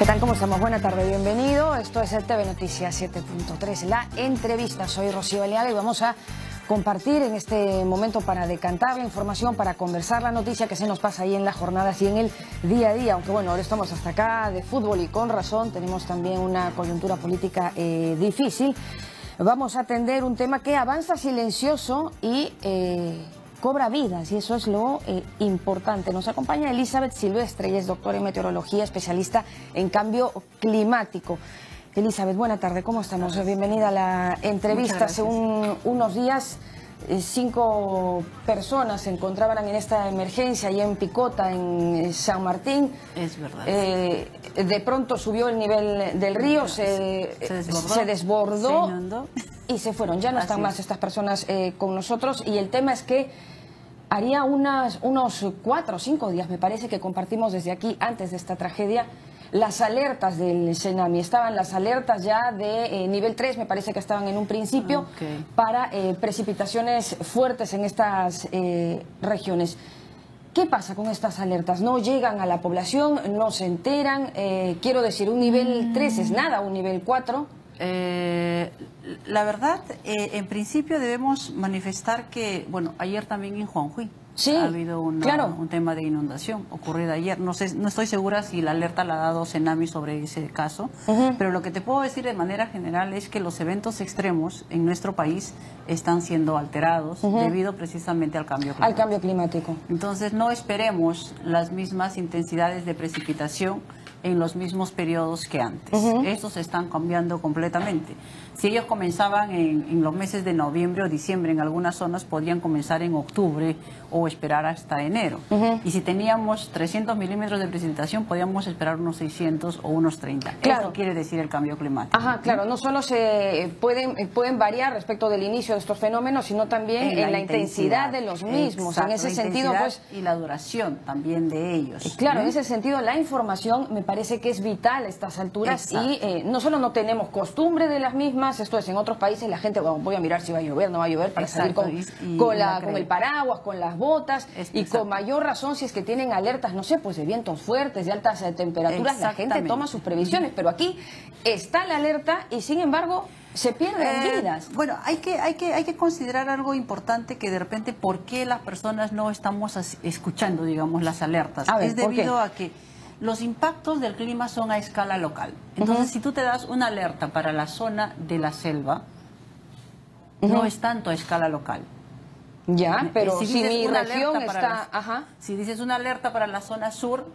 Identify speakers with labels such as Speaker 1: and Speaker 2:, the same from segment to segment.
Speaker 1: ¿Qué tal? ¿Cómo estamos? Buena tarde, bienvenido. Esto es el TV Noticias 7.3, la entrevista. Soy Rocío Aliaga y vamos a compartir en este momento para decantar la información, para conversar la noticia que se nos pasa ahí en la jornada y en el día a día. Aunque bueno, ahora estamos hasta acá de fútbol y con razón, tenemos también una coyuntura política difícil. Vamos a atender un tema que avanza silencioso y cobra vidas, y eso es lo importante. Nos acompaña Elizabeth Silvestre, ella es doctora en meteorología, especialista en cambio climático. Elizabeth, buena tarde, ¿cómo estamos? Bienvenida a la entrevista. Hace unos días 5 personas se encontraban en esta emergencia allá en Picota, en San Martín.
Speaker 2: Es verdad.
Speaker 1: De pronto subió el nivel del río, se desbordó,
Speaker 2: se inundó
Speaker 1: y se fueron. Ya no están más estas personas con nosotros, y el tema es que haría unos 4 o 5 días, me parece, que compartimos desde aquí, antes de esta tragedia, las alertas del tsunami. Estaban las alertas ya de nivel 3, me parece que estaban en un principio, para precipitaciones fuertes en estas regiones. ¿Qué pasa con estas alertas? ¿No llegan a la población? ¿No se enteran? Quiero decir, un nivel 3 es nada, un nivel 4...
Speaker 2: La verdad, en principio debemos manifestar que, bueno, ayer también en Juanjuy ha habido un tema de inundación ocurrido ayer. No estoy segura si la alerta la ha dado Senami sobre ese caso, pero lo que te puedo decir de manera general es que los eventos extremos en nuestro país están siendo alterados debido precisamente al cambio climático.
Speaker 1: Al cambio climático.
Speaker 2: Entonces no esperemos las mismas intensidades de precipitación en los mismos periodos que antes. Estos están cambiando completamente. Si ellos comenzaban en los meses de noviembre o diciembre en algunas zonas, podían comenzar en octubre o esperar hasta enero. Y si teníamos 300 milímetros de precipitación, podíamos esperar unos 600 o unos 30.
Speaker 1: Claro.
Speaker 2: Esto quiere decir el cambio climático.
Speaker 1: Claro, no solo se pueden variar respecto del inicio de estos fenómenos, sino también en la intensidad de los mismos.
Speaker 2: Exacto,
Speaker 1: en ese sentido, pues,
Speaker 2: y la duración también de ellos.
Speaker 1: Claro, en ese sentido, la información me parece que es vital a estas alturas. Exacto. Y no solo no tenemos costumbre de las mismas, esto es, en otros países la gente, bueno, voy a mirar si va a llover, no va a llover, para salir con el paraguas, con las botas, y con mayor razón si es que tienen alertas, no sé, pues de vientos fuertes, de altas temperaturas, la gente toma sus previsiones, pero aquí está la alerta y sin embargo se pierden vidas.
Speaker 2: Bueno, hay que considerar algo importante, que de repente por qué las personas no estamos escuchando, digamos, las alertas. Es debido a que los impactos del clima son a escala local. Entonces, si tú te das una alerta para la zona de la selva, no es tanto a escala local.
Speaker 1: Ya, pero si mi región está...
Speaker 2: Si dices una alerta para la zona sur,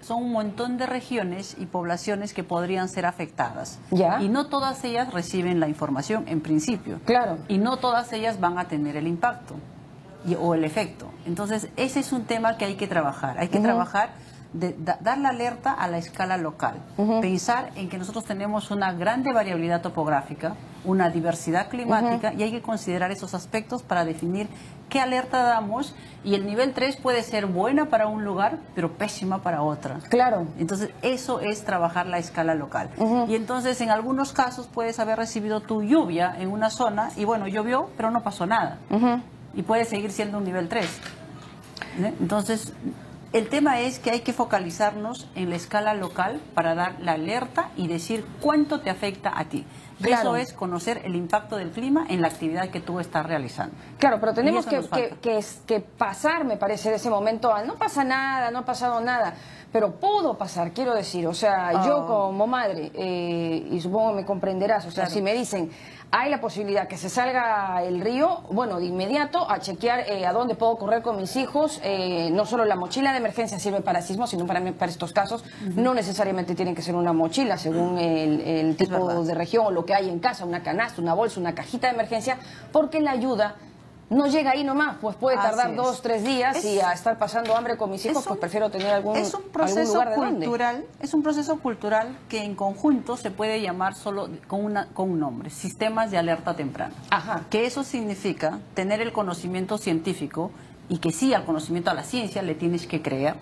Speaker 2: son un montón de regiones y poblaciones que podrían ser afectadas.
Speaker 1: Ya.
Speaker 2: Y no todas ellas reciben la información en principio.
Speaker 1: Claro.
Speaker 2: Y no todas ellas van a tener el impacto o el efecto. Entonces, ese es un tema que hay que trabajar. Hay que trabajar de dar la alerta a la escala local. Pensar en que nosotros tenemos una grande variabilidad topográfica, una diversidad climática, y hay que considerar esos aspectos para definir qué alerta damos, y el nivel 3 puede ser buena para un lugar, pero pésima para otra.
Speaker 1: Claro.
Speaker 2: Entonces, eso es trabajar la escala local. Y entonces, en algunos casos, puedes haber recibido tu lluvia en una zona, y bueno, llovió, pero no pasó nada. Y puede seguir siendo un nivel 3. Entonces, el tema es que hay que focalizarnos en la escala local para dar la alerta y decir cuánto te afecta a ti. Claro. Eso es conocer el impacto del clima en la actividad que tú estás realizando.
Speaker 1: Claro, pero tenemos que pasar, me parece, de ese momento a no pasa nada, no ha pasado nada. Pero pudo pasar, quiero decir, o sea, yo como madre, y supongo me comprenderás, o sea, si me dicen, hay la posibilidad que se salga el río, bueno, de inmediato a chequear a dónde puedo correr con mis hijos. No solo la mochila de emergencia sirve para sismos, sino para estos casos. No necesariamente tiene que ser una mochila, según el tipo de región o lo que hay en casa, una canasta, una bolsa, una cajita de emergencia, porque la ayuda no llega ahí nomás, pues puede tardar 2 o 3 días, y a estar pasando hambre con mis hijos, pues prefiero tener algún lugar de dónde.
Speaker 2: Es un proceso cultural que en conjunto se puede llamar solo con un nombre: sistemas de alerta temprana. Que eso significa tener el conocimiento científico, y que sí, al conocimiento, a la ciencia le tienes que creer,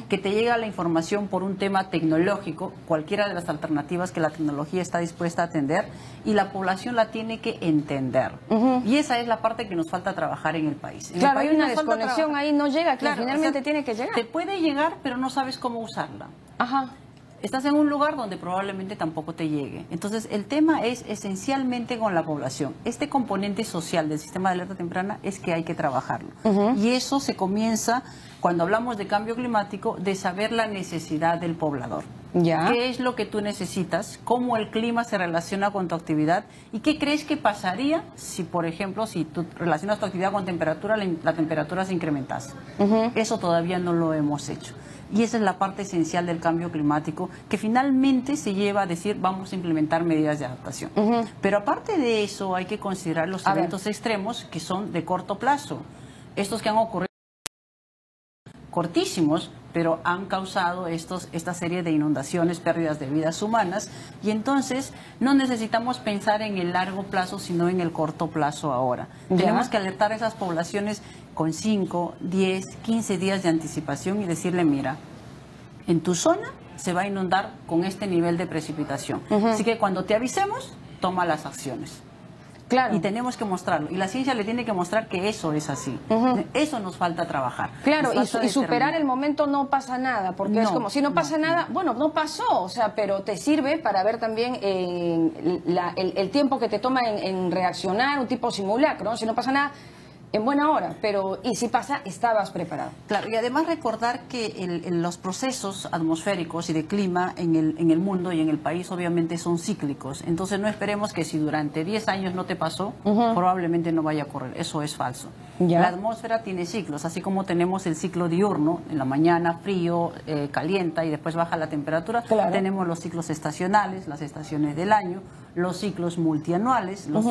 Speaker 2: que te llega la información por un tema tecnológico, cualquiera de las alternativas que la tecnología está dispuesta a atender, y la población la tiene que entender. Y esa es la parte que nos falta trabajar en el país.
Speaker 1: Claro, hay una desconexión ahí, no llega, que finalmente tiene que llegar.
Speaker 2: Te puede llegar, pero no sabes cómo usarla. estás en un lugar donde probablemente tampoco te llegue. Entonces, el tema es esencialmente con la población. Este componente social del sistema de alerta temprana es que hay que trabajarlo. Y eso se comienza, cuando hablamos de cambio climático, de saber la necesidad del poblador. ¿Qué es lo que tú necesitas? ¿Cómo el clima se relaciona con tu actividad? ¿Y qué crees que pasaría si, por ejemplo, si tú relacionas tu actividad con temperatura, la temperatura se incrementase? Eso todavía no lo hemos hecho. Y esa es la parte esencial del cambio climático, que finalmente se lleva a decir vamos a implementar medidas de adaptación. Pero aparte de eso hay que considerar los eventos extremos que son de corto plazo. Estos que han ocurrido cortísimos, pero han causado esta serie de inundaciones, pérdidas de vidas humanas, y entonces no necesitamos pensar en el largo plazo, sino en el corto plazo ahora. Tenemos que alertar a esas poblaciones con 5, 10, 15 días de anticipación y decirle, mira, en tu zona se va a inundar con este nivel de precipitación. Así que cuando te avisemos, toma las acciones. Claro. Y tenemos que mostrarlo. Y la ciencia le tiene que mostrar que eso es así. Eso nos falta trabajar.
Speaker 1: Claro, y superar el momento no pasa nada, porque es como, si no pasa nada, bueno, no pasó, o sea, pero te sirve para ver también el tiempo que te toma en reaccionar, un tipo simulacro, ¿no? Si no pasa nada, en buena hora, pero y si pasa, estabas preparado.
Speaker 2: Claro, y además recordar que los procesos atmosféricos y de clima en el mundo y en el país obviamente son cíclicos. Entonces no esperemos que si durante 10 años no te pasó, probablemente no vaya a ocurrir. Eso es falso. La atmósfera tiene ciclos, así como tenemos el ciclo diurno, en la mañana frío, calienta y después baja la temperatura. Tenemos los ciclos estacionales, las estaciones del año, los ciclos multianuales, los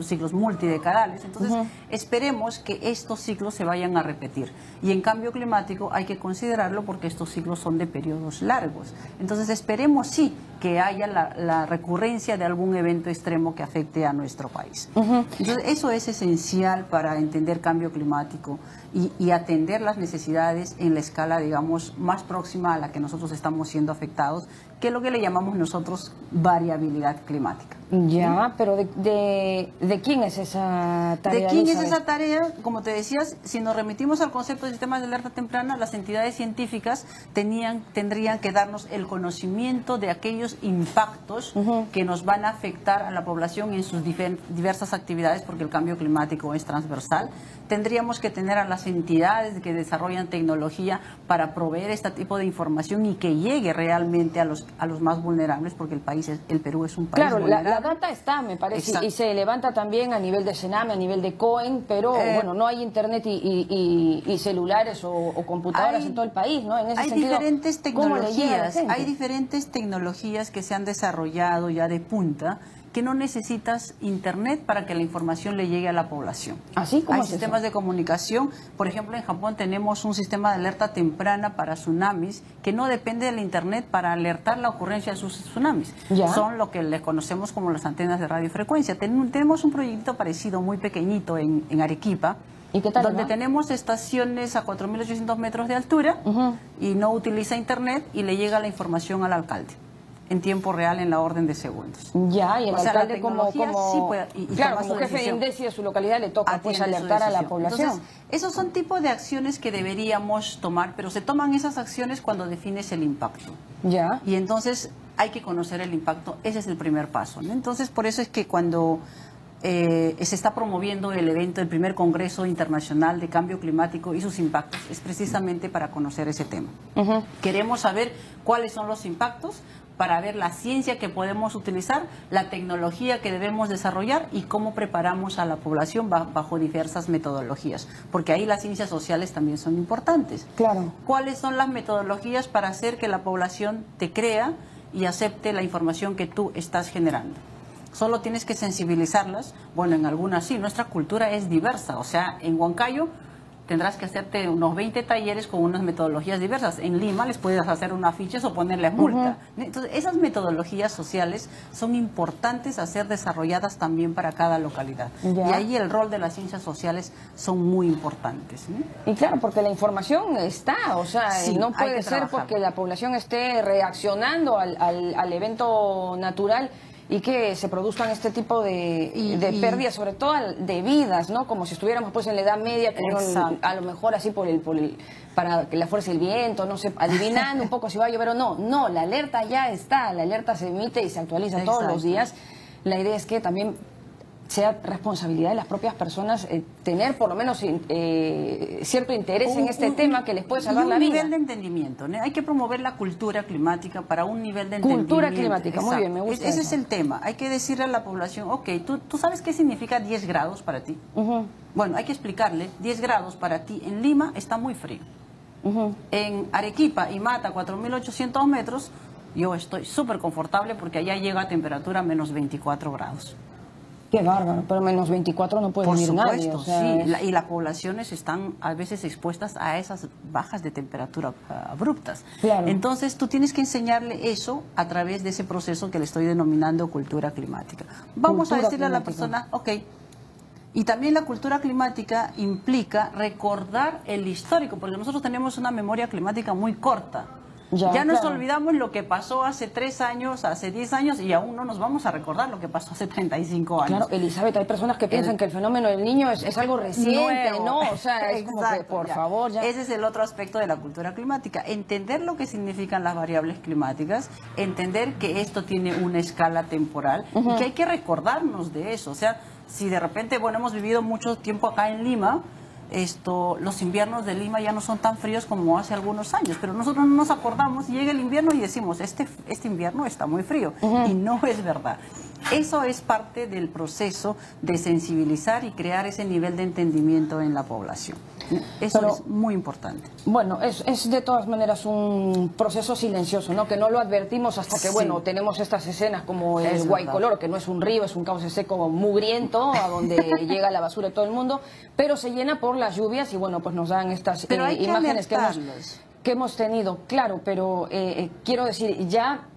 Speaker 2: ciclos multidecadales. Entonces, esperemos que estos ciclos se vayan a repetir. Y en cambio climático hay que considerarlo porque estos ciclos son de periodos largos. Entonces, esperemos sí que haya la recurrencia de algún evento extremo que afecte a nuestro país. Entonces, eso es esencial para entender cambio climático y atender las necesidades en la escala, digamos, más próxima a la que nosotros estamos siendo afectados, que es lo que le llamamos nosotros variabilidad climática.
Speaker 1: Pero ¿de quién es esa tarea?
Speaker 2: ¿De quién es esa tarea? Como te decías, si nos remitimos al concepto de sistemas de alerta temprana, las entidades científicas tendrían que darnos el conocimiento de aquellos impactos que nos van a afectar a la población en sus diversas actividades, porque el cambio climático es transversal. Tendríamos que tener a las entidades que desarrollan tecnología para proveer este tipo de información y que llegue realmente a los más vulnerables, porque el Perú es un país vulnerable.
Speaker 1: La data está, me parece, y se levanta también a nivel de Sename, a nivel de COEN, pero bueno, no hay internet y celulares o computadoras en todo el país, ¿no? En ese sentido,
Speaker 2: diferentes tecnologías, hay diferentes tecnologías que se han desarrollado ya de punta, que no necesitas internet para que la información le llegue a la población.
Speaker 1: ¿Así? ¿Cómo
Speaker 2: hay sistemas de comunicación? Por ejemplo, en Japón tenemos un sistema de alerta temprana para tsunamis que no depende del internet para alertar la ocurrencia de sus tsunamis. Son lo que le conocemos como las antenas de radiofrecuencia. Tenemos un proyecto parecido, muy pequeñito, en Arequipa.
Speaker 1: ¿Y qué tal,
Speaker 2: donde tenemos estaciones a 4.800 metros de altura y no utiliza internet y le llega la información al alcalde en tiempo real, en la orden de segundos.
Speaker 1: Y el alcalde como jefe de INDECI de su localidad le toca pues alertar a la población.
Speaker 2: Entonces, esos son tipos de acciones que deberíamos tomar, pero se toman esas acciones cuando defines el impacto. Y entonces hay que conocer el impacto, ese es el primer paso, ¿no? Entonces, por eso es que cuando se está promoviendo el evento, el primer Congreso Internacional de Cambio Climático y sus impactos, es precisamente para conocer ese tema. Queremos saber cuáles son los impactos, para ver la ciencia que podemos utilizar, la tecnología que debemos desarrollar y cómo preparamos a la población bajo diversas metodologías, porque ahí las ciencias sociales también son importantes. ¿Cuáles son las metodologías para hacer que la población te crea y acepte la información que tú estás generando? Solo tienes que sensibilizarlas. Bueno, en algunas sí, nuestra cultura es diversa, o sea, en Huancayo tendrás que hacerte unos 20 talleres con unas metodologías diversas. En Lima les puedes hacer unos afiches o ponerles multa. Entonces, esas metodologías sociales son importantes a ser desarrolladas también para cada localidad. Y ahí el rol de las ciencias sociales son muy importantes, ¿no?
Speaker 1: Y claro, porque la información está, o sea, no puede ser porque la población esté reaccionando al evento natural y que se produzcan este tipo de pérdidas, sobre todo de vidas, ¿no? Como si estuviéramos pues en la Edad Media, que a lo mejor así para que la fuerza del viento, no sé, adivinando un poco si va a llover o no. No, la alerta ya está, la alerta se emite y se actualiza todos los días. La idea es que también sea responsabilidad de las propias personas tener por lo menos cierto interés en este tema que les puede salvar la vida.
Speaker 2: Un nivel de entendimiento, ¿no? Hay que promover la cultura climática para un nivel de entendimiento.
Speaker 1: Cultura climática, muy bien, me gusta
Speaker 2: Ese es el tema. Hay que decirle a la población, ok, ¿tú sabes qué significa 10 grados para ti? Bueno, hay que explicarle, 10 grados para ti en Lima está muy frío. En Arequipa y Mata, 4.800 metros, yo estoy súper confortable porque allá llega a temperatura menos 24 grados.
Speaker 1: Qué bárbaro, pero menos 24 no puede vivir nadie.
Speaker 2: Por supuesto, sí. Y las poblaciones están a veces expuestas a esas bajas de temperatura abruptas.
Speaker 1: Claro.
Speaker 2: Entonces tú tienes que enseñarle eso a través de ese proceso que le estoy denominando cultura climática. Vamos a decirle a la persona, ok, y también la cultura climática implica recordar el histórico, porque nosotros tenemos una memoria climática muy corta. Ya nos olvidamos lo que pasó hace 3 años, hace 10 años y aún no nos vamos a recordar lo que pasó hace 35 años.
Speaker 1: Claro, Elizabeth, hay personas que piensan que el fenómeno del Niño es algo reciente, ¿no? O sea, es como que, por favor, ya...
Speaker 2: Ese es el otro aspecto de la cultura climática. Entender lo que significan las variables climáticas, entender que esto tiene una escala temporal y que hay que recordarnos de eso. O sea, si de repente, bueno, hemos vivido mucho tiempo acá en Lima, los inviernos de Lima ya no son tan fríos como hace algunos años, pero nosotros no nos acordamos, llega el invierno y decimos, este invierno está muy frío, y no es verdad. Eso es parte del proceso de sensibilizar y crear ese nivel de entendimiento en la población. Eso es muy importante.
Speaker 1: Bueno, es de todas maneras un proceso silencioso, ¿no? Que no lo advertimos hasta que, bueno, tenemos estas escenas como el Guaycoloro, que no es un río, es un cauce seco mugriento, a donde llega la basura de todo el mundo, pero se llena por las lluvias y, bueno, pues nos dan estas imágenes que hemos tenido. Claro, pero quiero decir, ya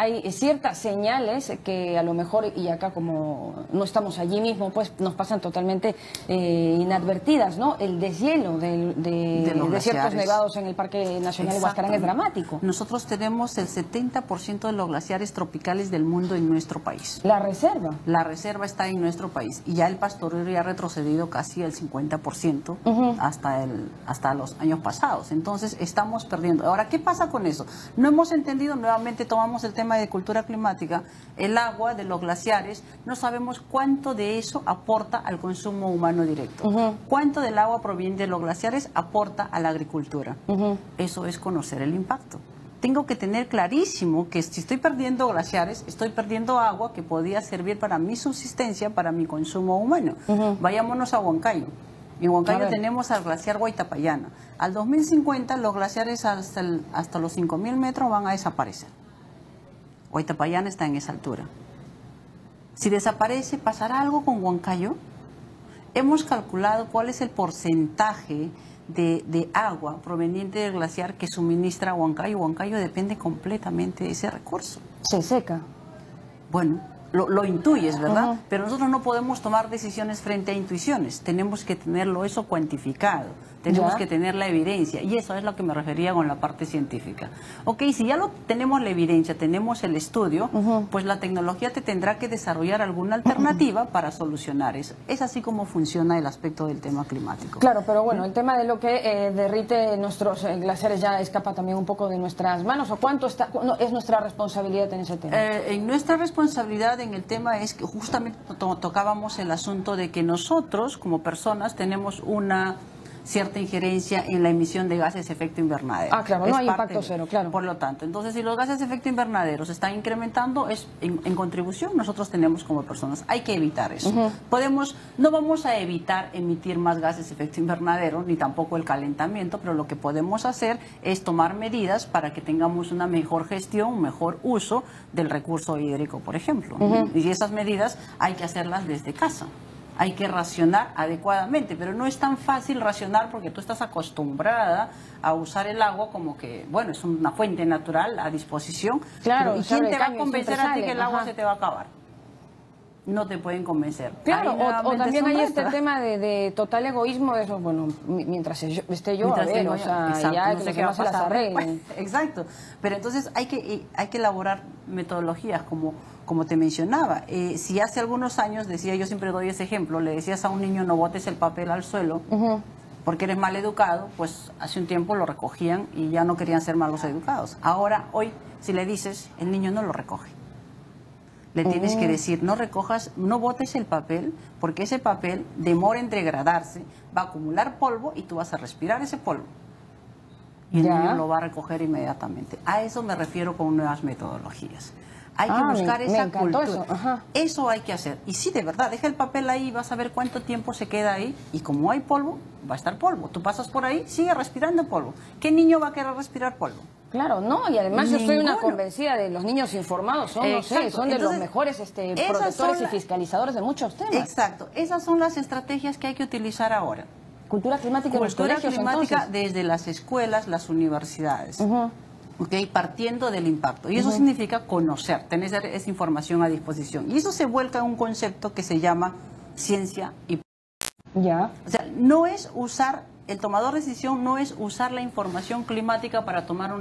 Speaker 1: hay ciertas señales que a lo mejor, y acá como no estamos allí mismo, pues nos pasan totalmente inadvertidas, ¿no? El deshielo de ciertos nevados en el Parque Nacional de Huascarán es dramático.
Speaker 2: Nosotros tenemos el 70% de los glaciares tropicales del mundo en nuestro país.
Speaker 1: ¿La reserva?
Speaker 2: La reserva está en nuestro país y ya el pastoreo ya ha retrocedido casi el 50% hasta los años pasados. Entonces estamos perdiendo. Ahora, ¿qué pasa con eso? No hemos entendido, nuevamente tomamos el tema de cultura climática, el agua de los glaciares, no sabemos cuánto de eso aporta al consumo humano directo. Cuánto del agua proviene de los glaciares aporta a la agricultura. Eso es conocer el impacto. Tengo que tener clarísimo que si estoy perdiendo glaciares, estoy perdiendo agua que podía servir para mi subsistencia, para mi consumo humano. Vayámonos a Huancayo. En Huancayo tenemos al glaciar Huaytapallana. Al 2050 los glaciares hasta los 5.000 metros van a desaparecer. Huaytapallana está en esa altura. Si desaparece, ¿pasará algo con Huancayo? Hemos calculado cuál es el porcentaje de agua proveniente del glaciar que suministra Huancayo. Huancayo depende completamente de ese recurso.
Speaker 1: Se seca.
Speaker 2: Bueno, lo intuyes, ¿verdad? Pero nosotros no podemos tomar decisiones frente a intuiciones. Tenemos que tenerlo eso cuantificado. Tenemos que tener la evidencia. Y eso es lo que me refería con la parte científica. Ok, si ya tenemos la evidencia, tenemos el estudio, pues la tecnología te tendrá que desarrollar alguna alternativa para solucionar eso. Es así como funciona el aspecto del tema climático.
Speaker 1: Claro, pero bueno, el tema de lo que derrite nuestros glaciares ya escapa también un poco de nuestras manos. ¿O cuánto es nuestra responsabilidad en ese tema?
Speaker 2: En nuestra responsabilidad en el tema es que justamente tocábamos el asunto de que nosotros como personas tenemos una cierta injerencia en la emisión de gases de efecto invernadero.
Speaker 1: Ah, claro, no hay impacto cero, claro.
Speaker 2: Por lo tanto, entonces si los gases de efecto invernadero se están incrementando, en contribución nosotros tenemos como personas. Hay que evitar eso. No vamos a evitar emitir más gases de efecto invernadero, ni tampoco el calentamiento, pero lo que podemos hacer es tomar medidas para que tengamos una mejor gestión, un mejor uso del recurso hídrico, por ejemplo. Y esas medidas hay que hacerlas desde casa. Hay que racionar adecuadamente, pero no es tan fácil racionar porque tú estás acostumbrada a usar el agua como que, bueno, es una fuente natural a disposición.
Speaker 1: Claro,
Speaker 2: ¿y quién te va a convencer a ti que el agua se te va a acabar? No te pueden convencer.
Speaker 1: Claro, o también hay este tema de total egoísmo, de eso, bueno, mientras esté yo, a ver, o sea,
Speaker 2: exacto,
Speaker 1: ya
Speaker 2: no
Speaker 1: que
Speaker 2: sé
Speaker 1: los
Speaker 2: qué va a
Speaker 1: demás se las
Speaker 2: pasar.
Speaker 1: arreglen.
Speaker 2: Exacto, pero entonces hay que elaborar metodologías como como te mencionaba, si hace algunos años, decía, yo siempre doy ese ejemplo, le decías a un niño no botes el papel al suelo porque eres mal educado, pues hace un tiempo lo recogían y ya no querían ser malos educados. Ahora, hoy, si le dices, el niño no lo recoge. Le tienes que decir, no recojas, no botes el papel, porque ese papel demora en degradarse, va a acumular polvo y tú vas a respirar ese polvo. Y el niño lo va a recoger inmediatamente. A eso me refiero con nuevas metodologías. Hay que buscar esa cultura. Eso hay que hacer. Y sí, de verdad, deja el papel ahí, vas a ver cuánto tiempo se queda ahí. Y como hay polvo, va a estar polvo. Tú pasas por ahí, sigue respirando polvo. ¿Qué niño va a querer respirar polvo?
Speaker 1: Claro, no, y además yo soy una convencida de los niños informados, son, no sé, son de los mejores protectores y fiscalizadores de muchos temas.
Speaker 2: Exacto, esas son las estrategias que hay que utilizar ahora.
Speaker 1: Cultura climática en los colegios,
Speaker 2: climática entonces, desde las escuelas, las universidades, partiendo del impacto. Y eso significa conocer, tener esa información a disposición. Y eso se vuelca en un concepto que se llama ciencia y... O sea, no es usar... El tomador de decisión no es usar la información climática para tomar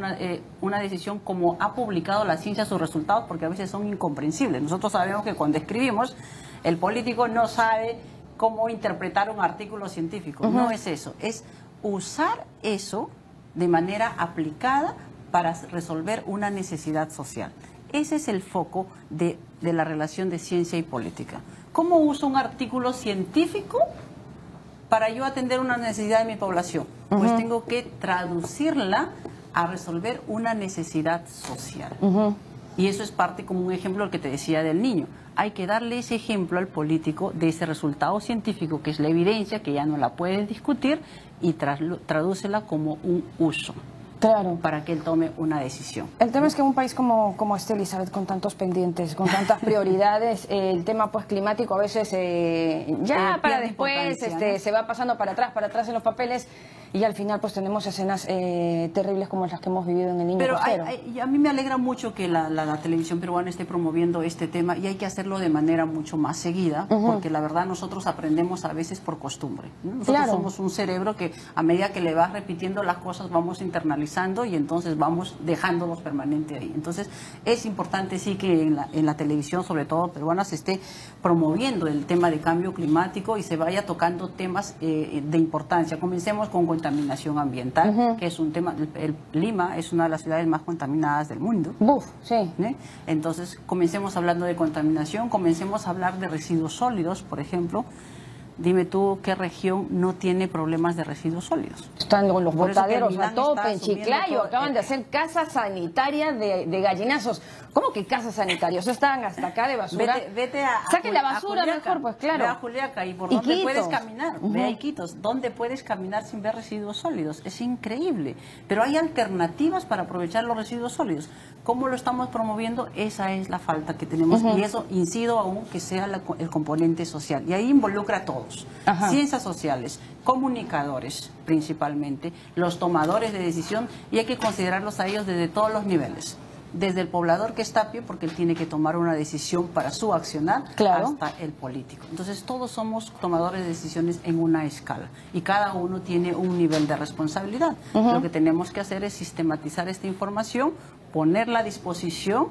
Speaker 2: una decisión como ha publicado la ciencia sus resultados, porque a veces son incomprensibles. Nosotros sabemos que cuando escribimos, el político no sabe cómo interpretar un artículo científico. No es eso, es usar eso de manera aplicada para resolver una necesidad social. Ese es el foco de la relación de ciencia y política. ¿Cómo uso un artículo científico para yo atender una necesidad de mi población? Pues tengo que traducirla a resolver una necesidad social. Y eso es parte, como un ejemplo, el que te decía del niño. Hay que darle ese ejemplo al político de ese resultado científico, que es la evidencia, que ya no la puedes discutir, y tradúcela como un uso.
Speaker 1: Claro.
Speaker 2: Para que él tome una decisión.
Speaker 1: El tema es que en un país como este, Elizabeth, con tantos pendientes, con tantas prioridades, el tema pues climático a veces ya para después se va pasando para atrás en los papeles, y al final pues tenemos escenas terribles como las que hemos vivido en el Niño Costero.
Speaker 2: A mí me alegra mucho que la televisión peruana esté promoviendo este tema, y hay que hacerlo de manera mucho más seguida, porque la verdad nosotros aprendemos a veces por costumbre, ¿no? Nosotros somos un cerebro que a medida que le vas repitiendo las cosas vamos internalizando, y entonces vamos dejándolos permanente ahí. Entonces es importante sí que en la televisión, sobre todo peruana, se esté promoviendo el tema de cambio climático y se vaya tocando temas de importancia. Comencemos con contaminación ambiental, que es un tema, Lima es una de las ciudades más contaminadas del mundo. Entonces comencemos hablando de contaminación, comencemos a hablar de residuos sólidos, por ejemplo. Dime tú qué región no tiene problemas de residuos sólidos.
Speaker 1: Están los botaderos a tope, en Chiclayo, acaban de hacer casa sanitaria de gallinazos. ¿Cómo que casa sanitaria? Eso estaban hasta acá de basura.
Speaker 2: Vete
Speaker 1: saquen la basura mejor, pues claro.
Speaker 2: Ve a Juliaca y por dónde puedes caminar. Ve a Iquitos, ¿dónde puedes caminar sin ver residuos sólidos? Es increíble. Pero hay alternativas para aprovechar los residuos sólidos. ¿Cómo lo estamos promoviendo? Esa es la falta que tenemos, y eso incido aún que sea el componente social. Y ahí involucra a todos. Ciencias sociales, comunicadores principalmente, los tomadores de decisión, y hay que considerarlos a ellos desde todos los niveles. Desde el poblador, que está a pie, porque él tiene que tomar una decisión para su accionar, hasta el político. Entonces todos somos tomadores de decisiones en una escala, y cada uno tiene un nivel de responsabilidad. Lo que tenemos que hacer es sistematizar esta información, ponerla a disposición,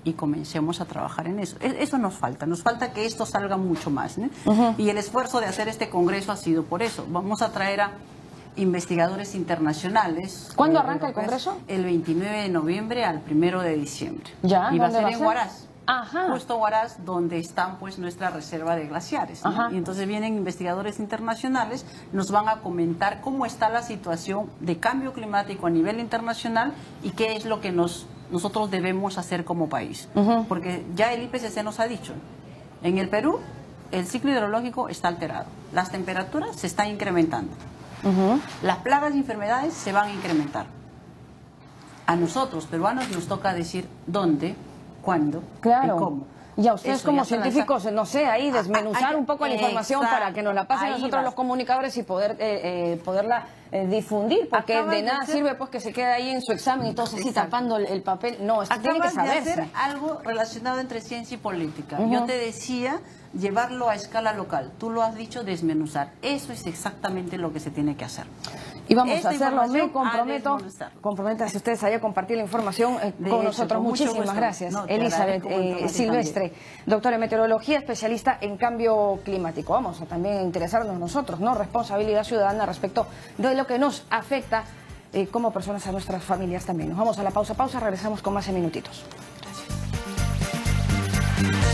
Speaker 2: y comencemos a trabajar en eso. Eso nos falta que esto salga mucho más, ¿no? Y el esfuerzo de hacer este congreso ha sido por eso. Vamos a traer a investigadores internacionales.
Speaker 1: ¿Cuándo arranca el congreso?
Speaker 2: El 29 de noviembre al 1 de diciembre.
Speaker 1: ¿Ya?
Speaker 2: Y va a ser en Huaraz.
Speaker 1: Ajá.
Speaker 2: Justo Huaraz, donde están pues nuestra reserva de glaciares, ¿no? Y entonces vienen investigadores internacionales, nos van a comentar cómo está la situación de cambio climático a nivel internacional y qué es lo que nosotros debemos hacer como país. Porque ya el IPCC nos ha dicho, en el Perú el ciclo hidrológico está alterado, las temperaturas se están incrementando, las plagas y enfermedades se van a incrementar. A nosotros, peruanos, nos toca decir dónde, cuándo y cómo.
Speaker 1: Y a ustedes como científicos, no sé, ahí desmenuzar un poco la información para que nos la pasen nosotros los comunicadores y poderla difundir, porque de nada sirve pues que se quede ahí en su examen y todo así tapando el papel. No, esto tiene que saberse.
Speaker 2: Acabas de hacer algo relacionado entre ciencia y política. Yo te decía llevarlo a escala local. Tú lo has dicho, desmenuzar. Eso es exactamente lo que se tiene que hacer.
Speaker 1: Y vamos a hacerlo, me comprométanse ustedes allá a compartir la información con nosotros. Muchísimas gracias, Elizabeth Silvestre, doctora en meteorología, especialista en cambio climático. Vamos a también interesarnos nosotros, ¿no? Responsabilidad ciudadana respecto de lo que nos afecta como personas a nuestras familias también. Nos vamos a la pausa, regresamos con más en minutitos. Gracias.